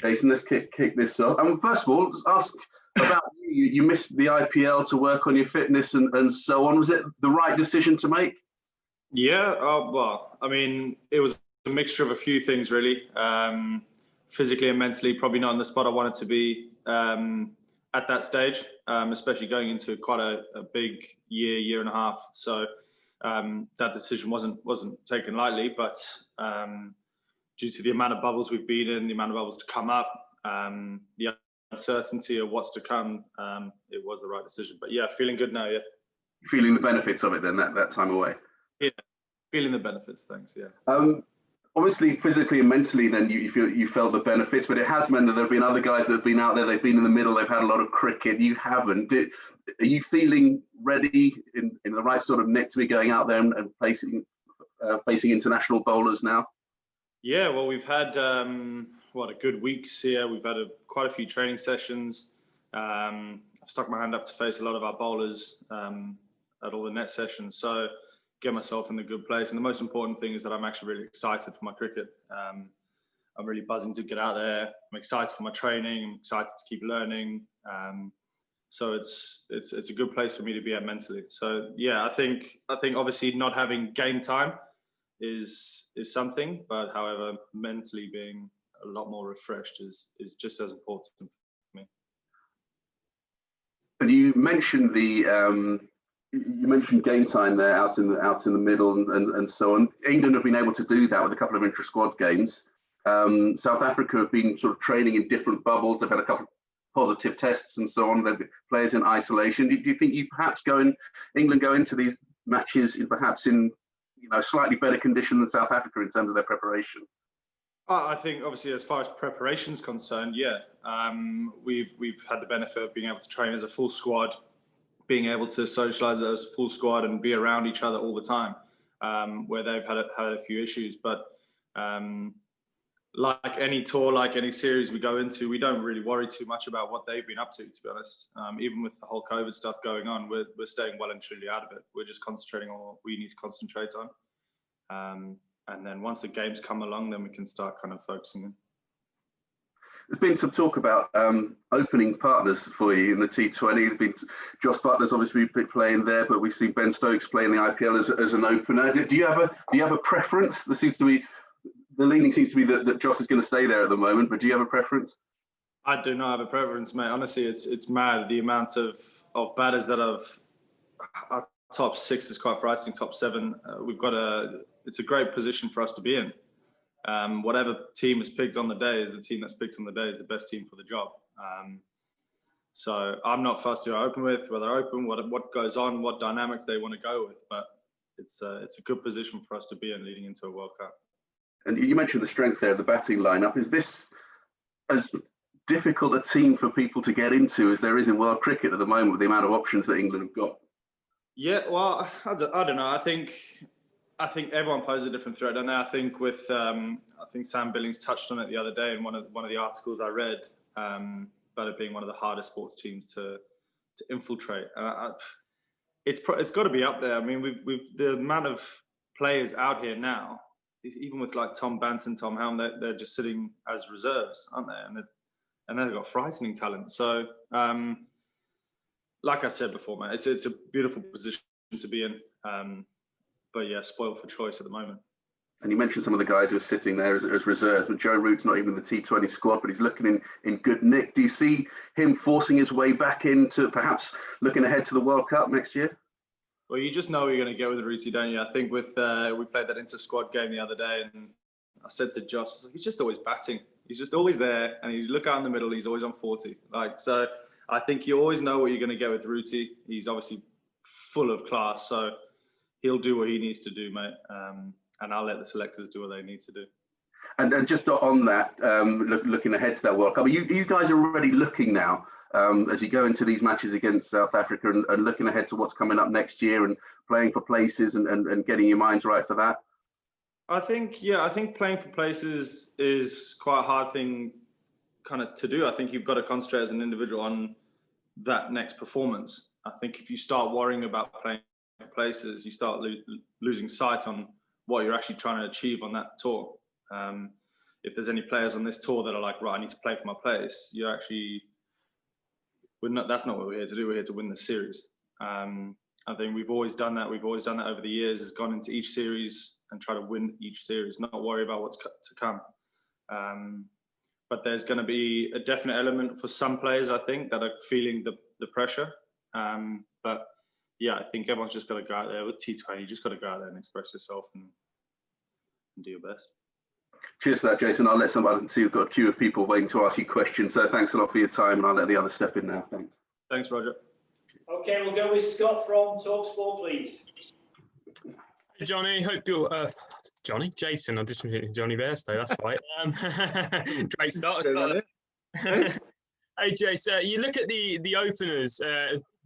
Jason, let's kick this off. First of all, just ask about you. You missed the IPL to work on your fitness and so on. Was it the right decision to make? Yeah, well, I mean, it was a mixture of a few things, really. Physically and mentally, probably not in the spot I wanted to be at that stage, especially going into quite a big year and a half. So that decision wasn't taken lightly, but due to the amount of bubbles we've been in, the amount of bubbles to come up, the uncertainty of what's to come, it was the right decision. But yeah, feeling good now, yeah. Feeling the benefits of it then, that time away? Yeah, feeling the benefits, thanks, yeah. Obviously, physically and mentally, then you felt the benefits, but it has meant that there have been other guys that have been out there, they've been in the middle, they've had a lot of cricket, you haven't. Are you feeling ready in the right sort of neck to be going out there and facing international bowlers now? Yeah, well, we've had, a good weeks here. We've had quite a few training sessions. I've stuck my hand up to face a lot of our bowlers at all the net sessions. So get myself in a good place. And the most important thing is that I'm actually really excited for my cricket. I'm really buzzing to get out there. I'm excited for my training. I'm excited to keep learning. So it's a good place for me to be at mentally. So yeah, I think obviously not having game time is something, but however, mentally being a lot more refreshed is just as important for me. And you mentioned you mentioned game time there out in the middle and so on. England have been able to do that with a couple of intra-squad games. South Africa have been sort of training in different bubbles. They've had a couple of positive tests and so on. They've players in isolation. Do you think England go into these matches perhaps in slightly better condition than South Africa in terms of their preparation? I think obviously as far as preparation is concerned, yeah, we've had the benefit of being able to train as a full squad, being able to socialise as a full squad and be around each other all the time, where they've had a few issues. But like any tour, like any series we go into, we don't really worry too much about what they've been up to be honest. Even with the whole COVID stuff going on, we're staying well and truly out of it. We're just concentrating on what we need to concentrate on. And then once the games come along, then we can start kind of focusing in. There's been some talk about opening partners for you in the T20. There's been Joss Buttler's obviously been playing there, but we've seen Ben Stokes play in the IPL as an opener. Do you have a preference? The leaning seems to be that Joss is going to stay there at the moment, but do you have a preference? I do not have a preference, mate. Honestly, it's mad the amount of batters that our top 6 is quite frightening. Top 7, it's a great position for us to be in. Whatever team is picked on the day is the team that's picked on the day is the best team for the job. So I'm not fussed who I open with, whether I open, what goes on, what dynamics they want to go with. But it's a good position for us to be in leading into a World Cup. And you mentioned the strength there of the batting lineup. Is this as difficult a team for people to get into as there is in world cricket at the moment with the amount of options that England have got? Yeah, well, I don't know. I think everyone poses a different threat, don't they? I think I think Sam Billings touched on it the other day in one of the articles I read about it being one of the hardest sports teams to infiltrate. It's got to be up there. I mean, we've the amount of players out here now, even with like Tom Banton, Tom Helm, they're just sitting as reserves, aren't they? And they've got frightening talent. So, like I said before, man, it's a beautiful position to be in. But yeah, spoiled for choice at the moment. And you mentioned some of the guys who are sitting there as reserves, but Joe Root's not even in the T20 squad, but he's looking in good nick. Do you see him forcing his way back into perhaps looking ahead to the World Cup next year? Well, you just know what you're going to get with Rooty, don't you? I think we played that inter-squad game the other day, and I said to Josh, he's just always batting. He's just always there, and you look out in the middle, he's always on 40. So I think you always know what you're going to get with Rooty. He's obviously full of class, so he'll do what he needs to do, mate. And I'll let the selectors do what they need to do. And just on that, looking ahead to that World Cup, you guys are already looking now as you go into these matches against South Africa and looking ahead to what's coming up next year and playing for places and getting your minds right for that? I think playing for places is quite a hard thing kind of to do. I think you've got to concentrate as an individual on that next performance. I think if you start worrying about playing for places, you start losing sight on what you're actually trying to achieve on that tour. if there's any players on this tour that are like, right, I need to play for my place, that's not what we're here to do. We're here to win the series. I think we've always done that. We've always done that over the years, has gone into each series and try to win each series, not worry about what's to come. But there's going to be a definite element for some players, I think, that are feeling the pressure. But yeah, I think everyone's just got to go out there with T20. You just got to go out there and express yourself and do your best. Cheers for that, Jason. I'll let somebody see we've got a queue of people waiting to ask you questions. So thanks a lot for your time, and I'll let the others step in now. Thanks. Thanks, Roger. Okay, we'll go with Scott from TalkSport, please. Hey, Johnny, hope you're Jason. I just Johnny Bairstow. That's right. Great start. Hey, Jason, you look at the openers.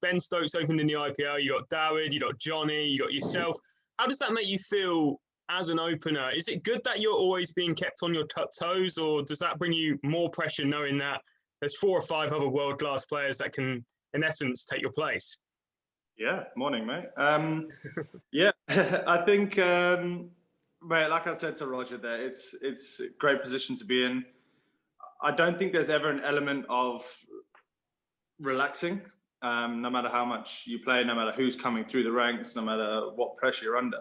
Ben Stokes opened in the IPL. You got Dawid, you got Johnny, you got yourself. How does that make you feel as an opener? Is it good that you're always being kept on your toes, or does that bring you more pressure knowing that there's 4 or 5 other world-class players that can, in essence, take your place? Yeah, morning, mate. Yeah, I think, mate, like I said to Roger there, it's a great position to be in. I don't think there's ever an element of relaxing, no matter how much you play, no matter who's coming through the ranks, no matter what pressure you're under.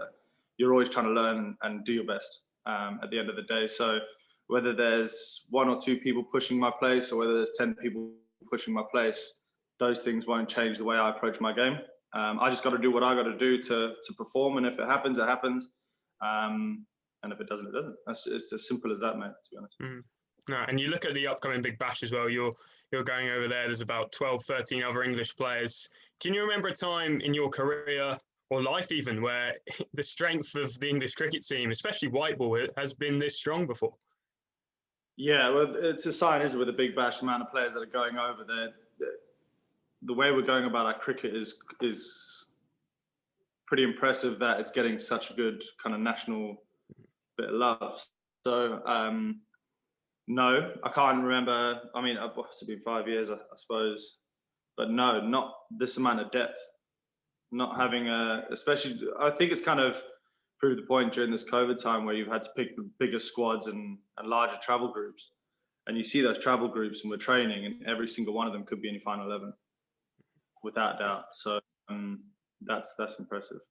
You're always trying to learn and do your best at the end of the day. So whether there's 1 or 2 people pushing my place or whether there's 10 people pushing my place, those things won't change the way I approach my game. I just got to do what I got to do to perform. And if it happens, it happens. And if it doesn't, it doesn't. It's as simple as that, mate, to be honest. No, and you look at the upcoming Big Bash as well. You're going over there. There's about 12, 13 other English players. Can you remember a time in your career or life even, where the strength of the English cricket team, especially white ball, has been this strong before? Yeah, well, it's a sign, isn't it, with the Big Bash, the amount of players that are going over there. The way we're going about our cricket is pretty impressive, that it's getting such a good kind of national bit of love. So, no, I can't remember. I mean, it's been 5 years, I suppose. But no, not this amount of depth. Not having especially, I think it's kind of proved the point during this COVID time where you've had to pick bigger squads and larger travel groups. And you see those travel groups and we're training and every single one of them could be in your final 11, without doubt. So that's impressive.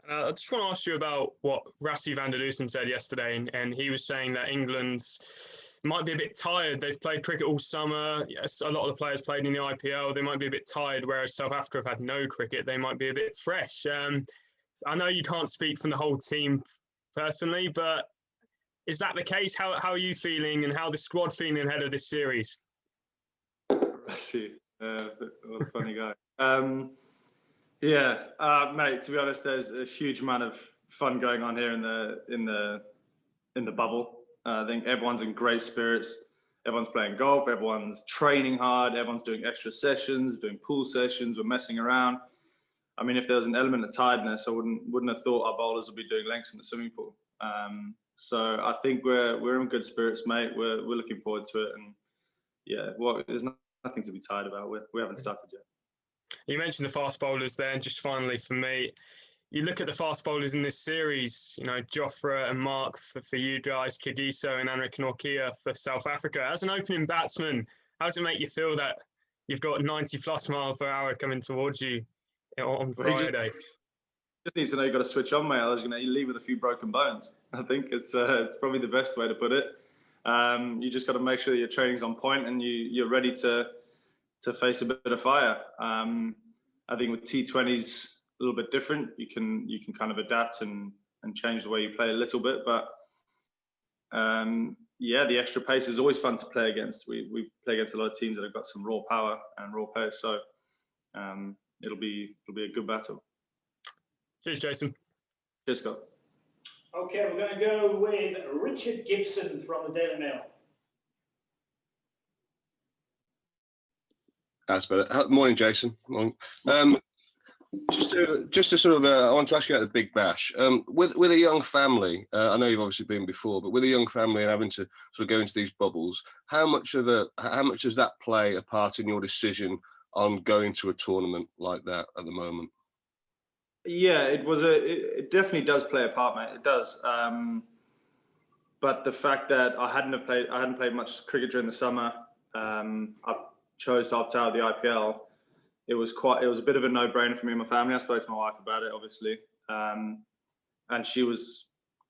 I just want to ask you about what Rassie van der Dusen said yesterday. And he was saying that England might be a bit tired. They've played cricket all summer. Yes, a lot of the players played in the IPL. They might be a bit tired, whereas South Africa have had no cricket. They might be a bit fresh. I know you can't speak from the whole team personally, but is that the case? How are you feeling and how the squad feeling ahead of this series? Rassie, what a funny guy. Mate, to be honest, there's a huge amount of fun going on here in the bubble. I think everyone's in great spirits. Everyone's playing golf. Everyone's training hard. Everyone's doing extra sessions, doing pool sessions. We're messing around. I mean, if there was an element of tiredness, I wouldn't have thought our bowlers would be doing lengths in the swimming pool. So I think we're in good spirits, mate. We're looking forward to it, and yeah, there's nothing to be tired about. We haven't started yet. You mentioned the fast bowlers there, and just finally for me, you look at the fast bowlers in this series, you know, Jofra and Mark for you guys, Kagiso and Anrich Nortje for South Africa. As an opening batsman, how does it make you feel that you've got 90 plus miles per hour coming towards you on Friday? Just need to know you've got to switch on, mate. You leave with a few broken bones. I think it's probably the best way to put it. You just got to make sure that your training's on point and you're ready to face a bit of fire. I think with T20s, a little bit different. You can kind of adapt and change the way you play a little bit, but the extra pace is always fun to play against. We play against a lot of teams that have got some raw power and raw pace, so it'll be a good battle. Cheers, Jason. Cheers, Scott. Okay, we're going to go with Richard Gibson from the Daily Mail. That's better. Morning, Jason. Morning. Just to sort of, I want to ask you about the Big Bash. With a young family, I know you've obviously been before, but with a young family and having to sort of go into these bubbles, how much does that play a part in your decision on going to a tournament like that at the moment? Yeah, it definitely does play a part, mate. It does. But But the fact that I hadn't played much cricket during the summer, I chose to opt out of the IPL. It was a bit of a no-brainer for me and my family. I spoke to my wife about it, obviously, and she was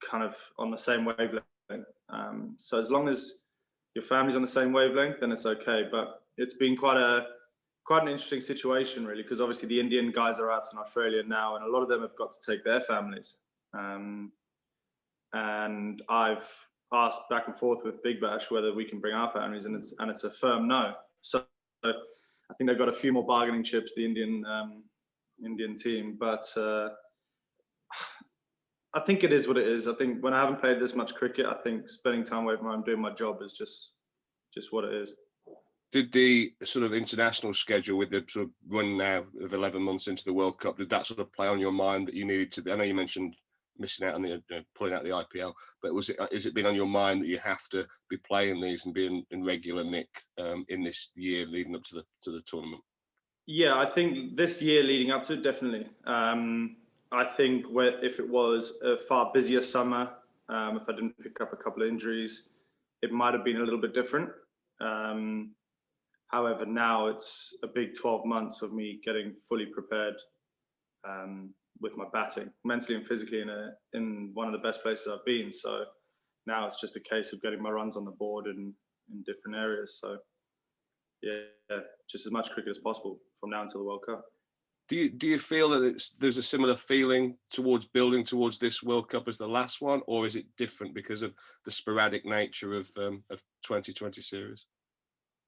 kind of on the same wavelength. So as long as your family's on the same wavelength, then it's okay. But it's been quite an interesting situation, really, because obviously the Indian guys are out in Australia now, and a lot of them have got to take their families. And I've asked back and forth with Big Bash whether we can bring our families, and it's a firm no. So I think they've got a few more bargaining chips, the Indian team, but I think it is what it is. I think when I haven't played this much cricket, I think spending time away from home doing my job is just what it is. Did the sort of international schedule with the sort of run now of 11 months into the World Cup, did that sort of play on your mind that you needed to be? I know you mentioned missing out on the pulling out the IPL, but is it been on your mind that you have to be playing these and being in regular nick in this year leading up to the tournament? Yeah, I think this year leading up to it, definitely. I think if it was a far busier summer, if I didn't pick up a couple of injuries, it might have been a little bit different. However, now it's a big 12 months of me getting fully prepared with my batting, mentally and physically, in one of the best places I've been. So now it's just a case of getting my runs on the board in different areas. So yeah, just as much cricket as possible from now until the World Cup. Do you feel that there's a similar feeling towards building towards this World Cup as the last one, or is it different because of the sporadic nature of 2020 series?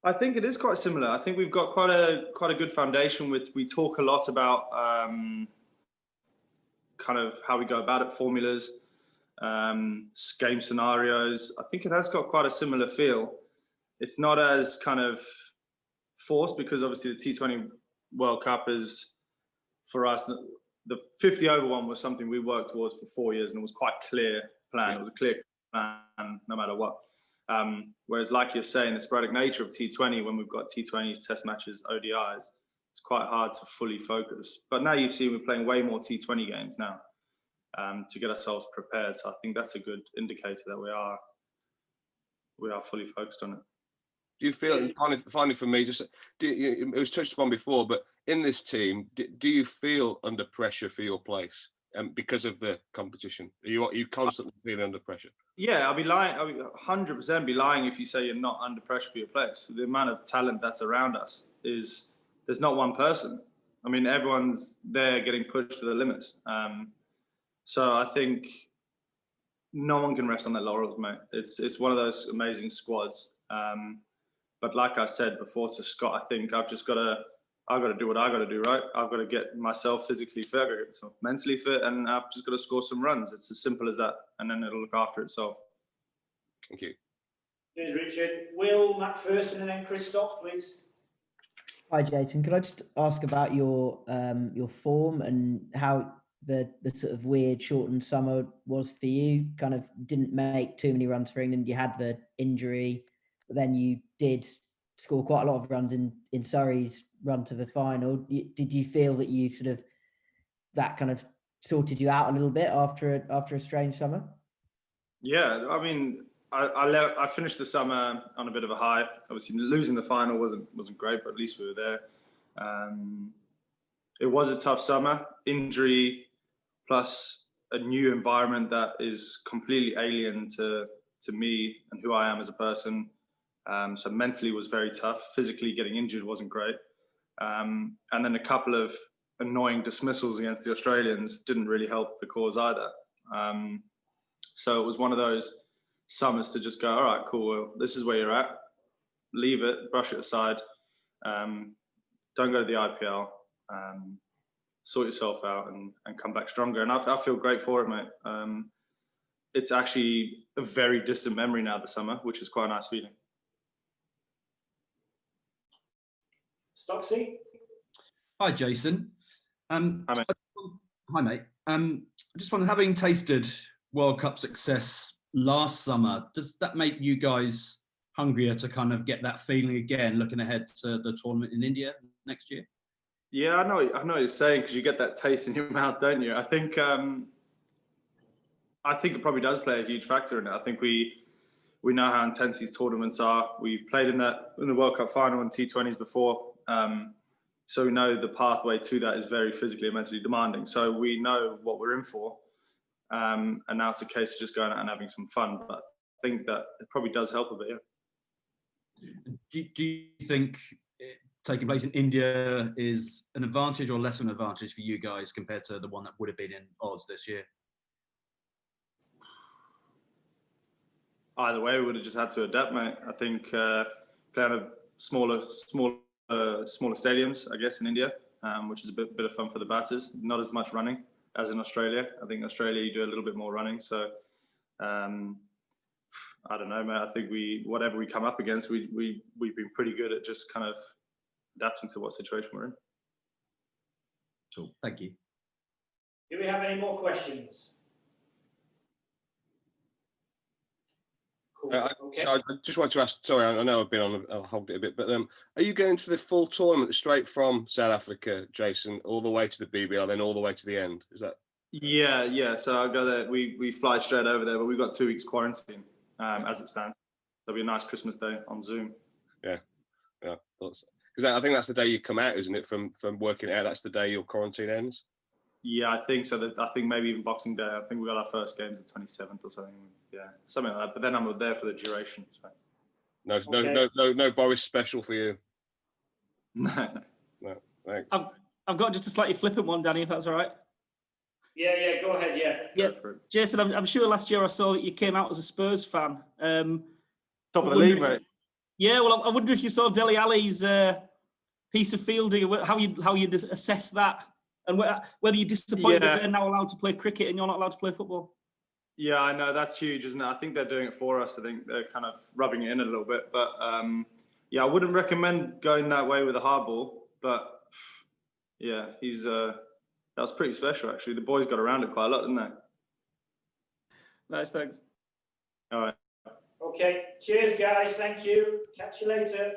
I think it is quite similar. I think we've got quite a good foundation. We talk a lot about kind of how we go about it, formulas, game scenarios. I think it has got quite a similar feel. It's not as kind of forced because obviously the T20 World Cup is, for us, the 50 over one was something we worked towards for 4 years, and it was quite clear plan. It was a clear plan no matter what. Whereas, like you're saying, the sporadic nature of T20, when we've got T20s, Test matches, ODIs, it's quite hard to fully focus. But now you've seen we're playing way more T20 games now to get ourselves prepared. So I think that's a good indicator that we are fully focused on it. Do you feel, finally for me, it was touched upon before, but in this team, do you feel under pressure for your place because of the competition? Are you constantly feeling under pressure? Yeah, I'll be lying. I would 100% be lying if you say you're not under pressure for your place. The amount of talent that's around us there's not one person. I mean, everyone's there getting pushed to the limits. So I think no one can rest on their laurels, mate. It's one of those amazing squads. But like I said before to Scott, I think I've got to do what I got to do, right? I've got to get myself physically fit, I've got to get myself mentally fit, and I've just got to score some runs. It's as simple as that, and then it'll look after itself. Thank you. Cheers, Richard. Will, Matt Ferguson, and then Chris Stocks, please. Hi, Jason. Could I just ask about your form and how the sort of weird shortened summer was for you? Kind of didn't make too many runs for England. You had the injury, but then you did score quite a lot of runs in Surrey's run to the final. Did you feel that you sort of that kind of sorted you out a little bit after a strange summer? Yeah, I mean, I finished the summer on a bit of a high. Obviously, losing the final wasn't great, but at least we were there. It was a tough summer. Injury plus a new environment that is completely alien to me and who I am as a person. So mentally was very tough. Physically getting injured wasn't great. And then a couple of annoying dismissals against the Australians didn't really help the cause either. So it was one of those summers to just go, all right, cool, well, this is where you're at. Leave it, brush it aside. Don't go to the IPL. Sort yourself out and come back stronger. And I feel great for it, mate. It's actually a very distant memory now, the summer, which is quite a nice feeling. Stocksy? Hi, Jason. Hi, mate. Hi, mate. I just wonder, having tasted World Cup success last summer, does that make you guys hungrier to kind of get that feeling again, looking ahead to the tournament in India next year? Yeah, I know what you're saying, because you get that taste in your mouth, don't you? I think I think it probably does play a huge factor in it. I think we know how intense these tournaments are. We've played in the World Cup final and T20s before. So we know the pathway to that is very physically and mentally demanding. So we know what we're in for. And now it's a case of just going out and having some fun. But I think that it probably does help a bit, yeah. Do you think taking place in India is an advantage or less of an advantage for you guys compared to the one that would have been in Oz this year? Either way, we would have just had to adapt, mate. I think playing a smaller stadiums, I guess, in India, which is a bit of fun for the batters. Not as much running as in Australia. I think in Australia you do a little bit more running. So I don't know, mate. I think whatever we come up against, we've been pretty good at just kind of adapting to what situation we're in. Cool. Thank you. Do we have any more questions? Cool. Okay. I just want to ask, sorry, I know I've been on, I'll hold it a bit, but are you going to the full tournament straight from South Africa, Jason, all the way to the BBL, then all the way to the end? Is that? Yeah. So I'll go there. We fly straight over there, but we've got 2 weeks quarantine as it stands. There'll be a nice Christmas day on Zoom. Yeah. Because I think that's the day you come out, isn't it? From working out, that's the day your quarantine ends. Yeah, I think so. I think maybe even Boxing Day. I think we got our first games the 27th or something. Yeah, something like that. But then I'm there for the duration. So. No Boris special for you. No. Thanks. I've got just a slightly flippant one, Danny, if that's all right. Yeah, go ahead. Yeah. Jason, I'm sure last year I saw that you came out as a Spurs fan. Top of the league, mate. Yeah, well, I wonder if you saw Dele Alli's piece of fielding, how you assess that, and whether you're disappointed that they're now allowed to play cricket and you're not allowed to play football. Yeah, I know, that's huge, isn't it? I think they're doing it for us. I think they're kind of rubbing it in a little bit. But yeah, I wouldn't recommend going that way with a hard ball. But yeah, that was pretty special, actually. The boys got around it quite a lot, didn't they? Nice, thanks. All right. Okay. Cheers, guys. Thank you. Catch you later.